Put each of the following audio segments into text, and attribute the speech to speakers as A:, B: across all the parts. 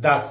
A: 10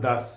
A: 10,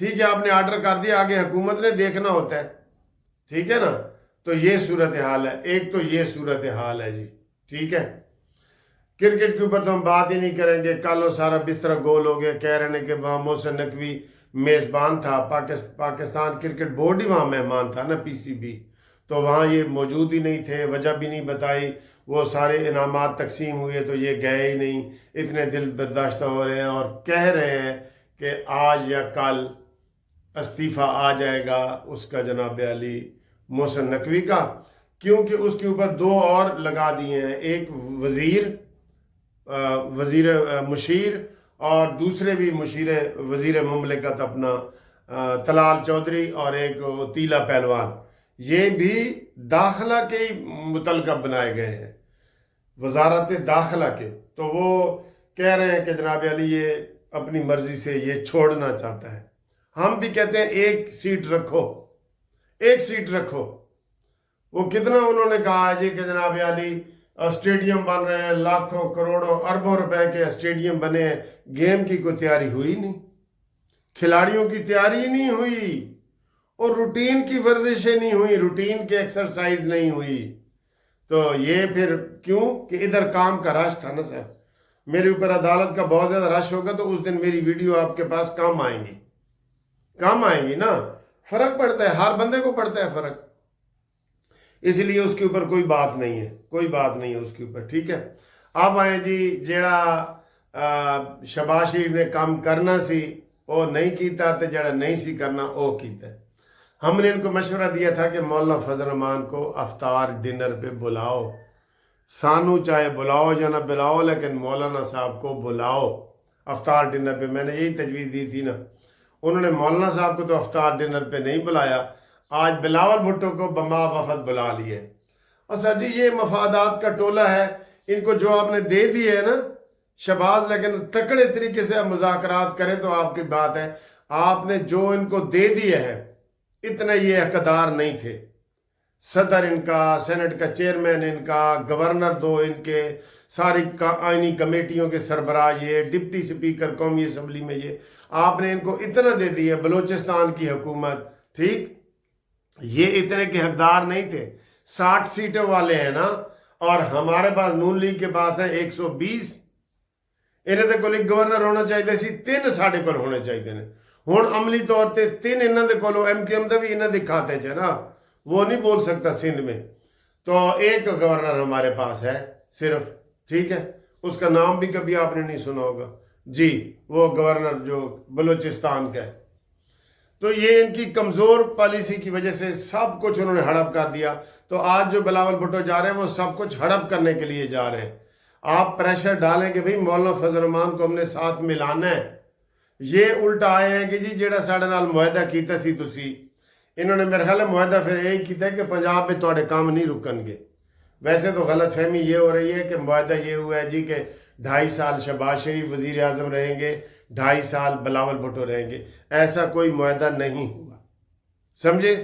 A: ٹھیک ہے، آپ نے آرڈر کر دیا، آگے حکومت نے دیکھنا ہوتا ہے، ٹھیک ہے نا. تو یہ صورتحال ہے. ایک تو یہ صورتحال ہے جی. ٹھیک ہے، کرکٹ کے اوپر تو ہم بات ہی نہیں کریں گے. کل وہ سارا بستر گول ہو گیا. کہہ رہے ہیں کہ وہاں محسن نقوی میزبان تھا، پاکستان کرکٹ بورڈ ہی وہاں مہمان تھا نا، PCB، تو وہاں یہ موجود ہی نہیں تھے. وجہ بھی نہیں بتائی. وہ سارے انعامات تقسیم ہوئے تو یہ گئے ہی نہیں. اتنے دل برداشتہ ہو رہے ہیں اور کہہ رہے ہیں کہ آج یا کل استعفیٰ آ جائے گا اس کا، جناب علی محسن نقوی کا، کیونکہ اس کے اوپر 2 اور لگا دیے ہیں. ایک وزیر مشیر اور دوسرے بھی وزیر مملکت اپنا طلال چودھری، اور ایک تیلا پہلوان. یہ بھی داخلہ کے ہی متعلقہ بنائے گئے ہیں، وزارت داخلہ کے. تو وہ کہہ رہے ہیں کہ جناب علی یہ اپنی مرضی سے یہ چھوڑنا چاہتا ہے. ہم بھی کہتے ہیں ایک سیٹ رکھو، ایک سیٹ رکھو. وہ کتنا انہوں نے کہا جی کہ جناب علی اسٹیڈیم بن رہے ہیں، لاکھوں کروڑوں اربوں روپے کے اسٹیڈیم بنے ہیں. گیم کی کوئی تیاری ہوئی نہیں، کھلاڑیوں کی تیاری نہیں ہوئی، اور روٹین کی ورزشیں نہیں ہوئی، روٹین کی ایکسرسائز نہیں ہوئی. تو یہ پھر کیوں کہ ادھر کام کا رش تھا نا صاحب. میرے اوپر عدالت کا بہت زیادہ رش ہوگا تو اس دن میری ویڈیو آپ کے پاس کام آئیں گی، کام آئیں گی نا. فرق پڑتا ہے، ہر بندے کو پڑتا ہے فرق. اس لیے اس کے اوپر کوئی بات نہیں ہے، کوئی بات نہیں ہے اس کے اوپر. ٹھیک ہے، اب آئیں جی جیڑا شہباز شریف نے کام کرنا سی وہ نہیں کیتا، تو جڑا نہیں سی کرنا وہ کیتا ہے. ہم نے ان کو مشورہ دیا تھا کہ مولانا فضل الرحمان کو افطار ڈنر پہ بلاؤ. سانو چاہے بلاؤ یا نہ بلاؤ، لیکن مولانا صاحب کو بلاؤ افطار ڈنر پہ. میں نے یہی تجویز دی تھی نا. انہوں نے مولانا صاحب کو تو افطار ڈنر پہ نہیں بلایا. آج بلاول بھٹو کو بما وفد بلا لیے. اور سر جی یہ مفادات کا ٹولہ ہے. ان کو جو آپ نے دے دی ہے نا شہباز، لیکن تکڑے طریقے سے آپ مذاکرات کریں تو آپ کی بات ہے. آپ نے جو ان کو دے دیے ہے اتنے یہ حقدار نہیں تھے. صدر ان کا، سینٹ کا چیئرمین ان کا، گورنر 2 ان کے، ساری آئینی کمیٹیوں کے سربراہ یہ، ڈپٹی سپیکر قومی اسمبلی میں یہ، آپ نے ان کو اتنا دے دیا. بلوچستان کی حکومت، ٹھیک، یہ اتنے کے حقدار نہیں تھے. 60 سیٹوں والے ہیں نا، اور ہمارے پاس نون لیگ کے پاس ہیں 120. انہیں تو کوئی گورنر ہونا چاہیے سی، 3 ساڑھے کول ہونے چاہیے نے. ہون عملی طور تے 3 انہوں دے کولو MQM دے بھی انہوں دے کھاتے چھے نا، وہ نہیں بول سکتا سندھ میں. تو ایک گورنر ہمارے پاس ہے صرف. ٹھیک ہے، اس کا نام بھی کبھی آپ نے نہیں سنا ہوگا جی، وہ گورنر جو بلوچستان کا ہے. تو یہ ان کی کمزور پالیسی کی وجہ سے سب کچھ انہوں نے ہڑپ کر دیا. تو آج جو بلاول بھٹو جا رہے ہیں وہ سب کچھ ہڑپ کرنے کے لیے جا رہے ہیں. آپ پریشر ڈالیں کہ بھئی مولانا فضل الرحمان کو ہم نے ساتھ ملانا ہے. یہ الٹا آئے ہیں کہ جی جیڑا ساڑھے نال معاہدہ کیتا سی تسی. انہوں نے میرے خیال ہے معاہدہ پھر یہی کیتا ہے کہ پنجاب میں توڑے کام نہیں رکن گے. ویسے تو غلط فہمی یہ ہو رہی ہے کہ معاہدہ یہ ہوا ہے جی کہ 2.5 سال شہباز شریف وزیر اعظم رہیں گے، 2.5 سال بلاول بھٹو رہیں گے. ایسا کوئی معاہدہ نہیں ہوا، سمجھے.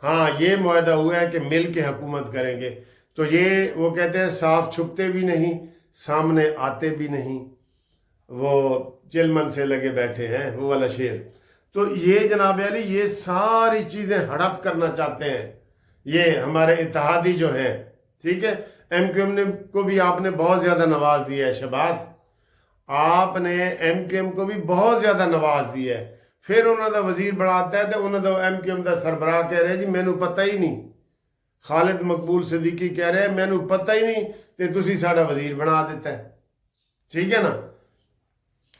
A: ہاں یہ معاہدہ ہوا ہے کہ مل کے حکومت کریں گے. تو یہ وہ کہتے ہیں صاف چھپتے بھی نہیں، سامنے آتے بھی نہیں، وہ چلمن سے لگے بیٹھے ہیں، وہ والا شعر. تو یہ جناب علی یہ ساری چیزیں ہڑپ کرنا چاہتے ہیں یہ ہمارے اتحادی جو ہیں. ٹھیک ہے، MQM کو بھی آپ نے بہت زیادہ نواز دیا ہے شہباز. آپ نے MQM کو بھی بہت زیادہ نواز دیا ہے. پھر انہوں دا وزیر بڑھاتا ہے تو انہوں دا MQM دا سربراہ کہہ رہے جی مینوں پتہ ہی نہیں. خالد مقبول صدیقی کہہ رہے ہیں مینوں پتہ ہی نہیں تے تسی ساڑا وزیر بنا دیتا ہے. ٹھیک ہے نا،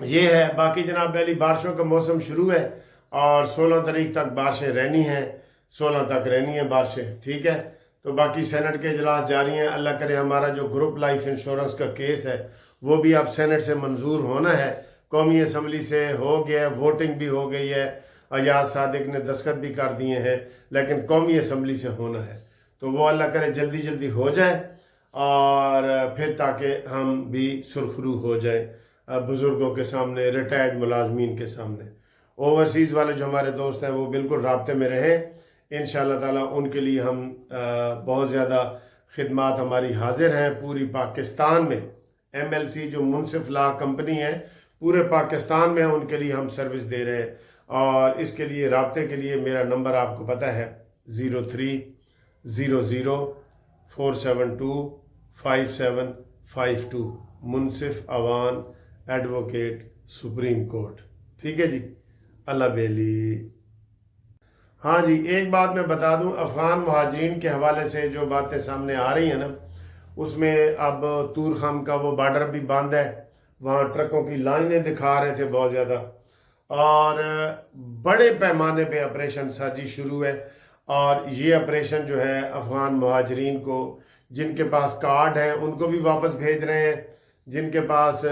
A: یہ ہے. باقی جناب علی بارشوں کا موسم شروع ہے اور 16 تاریخ تک بارشیں رہنی ہیں، 16 تک رہنی ہیں بارشیں. ٹھیک ہے، تو باقی سینٹ کے اجلاس جاری ہیں. اللہ کرے ہمارا جو گروپ لائف انشورنس کا کیس ہے وہ بھی اب سینٹ سے منظور ہونا ہے. قومی اسمبلی سے ہو گیا ہے، ووٹنگ بھی ہو گئی ہے، ایاز صادق نے دستخط بھی کر دیے ہیں، لیکن قومی اسمبلی سے ہونا ہے. تو وہ اللہ کرے جلدی جلدی ہو جائے اور پھر تاکہ ہم بھی سرخرو ہو جائیں بزرگوں کے سامنے، ریٹائرڈ ملازمین کے سامنے. اوورسیز والے جو ہمارے دوست ہیں وہ بالکل رابطے میں رہیں انشاءاللہ تعالیٰ. ان کے لیے ہم بہت زیادہ خدمات ہماری حاضر ہیں پوری پاکستان میں. MLC جو منصف لا کمپنی ہے پورے پاکستان میں ان کے لیے ہم سروس دے رہے ہیں. اور اس کے لیے رابطے کے لیے میرا نمبر آپ کو پتہ ہے 0300472552 منصف اوان ایڈوکیٹ سپریم کورٹ. ٹھیک ہے جی. اللہ بیلی. ہاں جی، ایک بات میں بتا دوں، افغان مہاجرین کے حوالے سے جو باتیں سامنے آ رہی ہیں نا، اس میں اب طور خم کا وہ بارڈر بھی بند ہے، وہاں ٹرکوں کی لائنیں دکھا رہے تھے بہت زیادہ، اور بڑے پیمانے پہ آپریشن سر جی شروع ہے. اور یہ آپریشن جو ہے افغان مہاجرین کو، جن کے پاس کارڈ ہیں ان کو بھی واپس بھیج رہے ہیں، جن کے پاس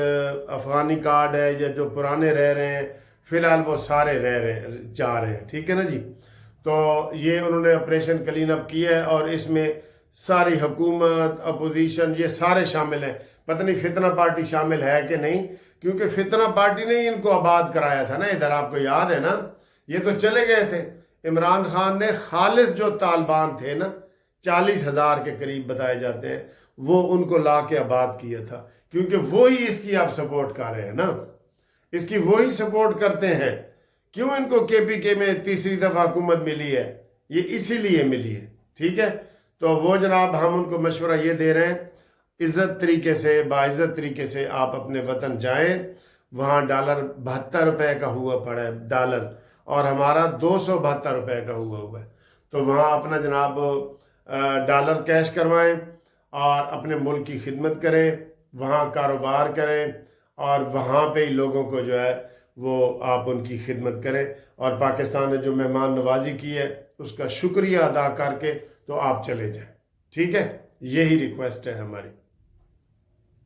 A: افغانی کارڈ ہے یا جو پرانے رہ رہے ہیں فی الحال وہ سارے جا رہے ہیں. ٹھیک ہے نا جی. تو یہ انہوں نے آپریشن کلین اپ کیا ہے، اور اس میں ساری حکومت، اپوزیشن، یہ سارے شامل ہیں. پتہ نہیں فتنہ پارٹی شامل ہے کہ نہیں، کیونکہ فتنہ پارٹی نے ان کو آباد کرایا تھا نا ادھر. آپ کو یاد ہے نا، یہ تو چلے گئے تھے. عمران خان نے خالص جو طالبان تھے نا، 40,000 کے قریب بتائے جاتے ہیں، وہ ان کو لا کے آباد کیا تھا، کیونکہ وہی اس کی آپ سپورٹ کر رہے ہیں نا، اس کی وہی سپورٹ کرتے ہیں. کیوں ان کو کے پی کے میں تیسری دفعہ حکومت ملی ہے؟ یہ اسی لیے ملی ہے. ٹھیک ہے. تو وہ جناب ہم ان کو مشورہ یہ دے رہے ہیں، عزت طریقے سے، باعزت طریقے سے آپ اپنے وطن جائیں. وہاں ڈالر 72 روپے کا ہوا پڑا ہے ڈالر، اور ہمارا 272 روپے کا ہوا ہے. تو وہاں اپنا جناب ڈالر کیش کروائیں اور اپنے ملک کی خدمت کریں، وہاں کاروبار کریں، اور وہاں پہ ہی لوگوں کو جو ہے وہ آپ ان کی خدمت کریں. اور پاکستان نے جو مہمان نوازی کی ہے اس کا شکریہ ادا کر کے تو آپ چلے جائیں. ٹھیک ہے. یہی ریکویسٹ ہے ہماری.